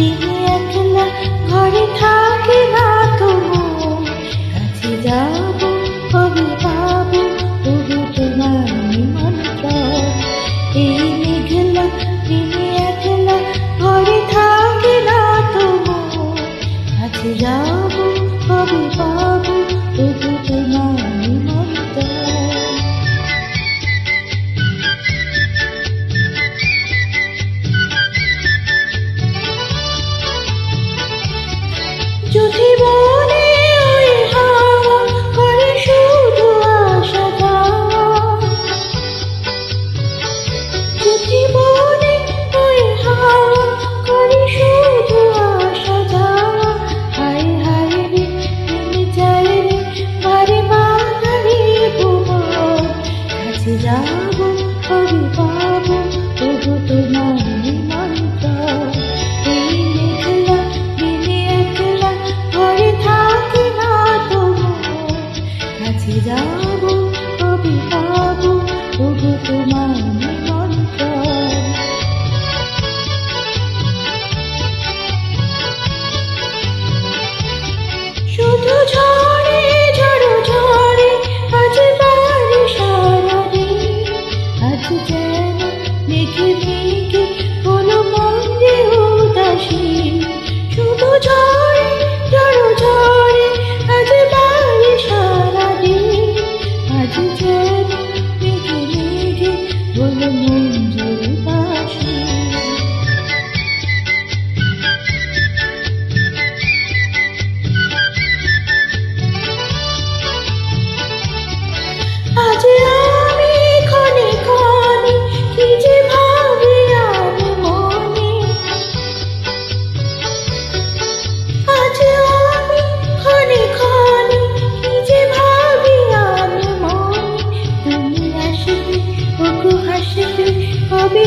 দিনে একলা ঘরে থাকি না তবু কাছে যাব কবে পাবো তবু তোমার নিমন্ত্রণ। এই মেঘলা দিনে একলা ঘরে থাকি না তবু কাছে যাব কবে পাবো তবু তোমার নিমন্ত্রণ। যদি বলে ওই হাওয়া করে শুধু আসা যাওয়া, যদি বলে ওই হাওয়া করে শুধু আসা যাওয়া, হায় হায় রে থেমে যায় রে বারে বাগানে ভুবন। কাছে যাব কবে পাবো তবু তোমার নিমন্ত্রণ। এই মেঘলা দিনে একলা ঘরে থাকি না তবু কাছে যাব কবে পাবো তবু তোমার নিমন্ত্রণ। শুধু ঝড়ে ঝড়ো ঝড়ে আজ বাড়ি সারাদিন, আজ যেন মেঘে মেঘে হলো মন যে উদাসীন। শুধু ঝড়ে ঝড়ো ঝড়ে আজ বাড়ি সারাদিন, আজ যেন মেঘে মেঘে হলো মন যে উদাসীন। আজ আমি ক্ষণে ক্ষণে কি যে ভাবি আমি মনে, আজ আমি ক্ষণে ক্ষণে কি যে ভাবি আমি মনে। তুমি আসবে ওগো হাসবে কবে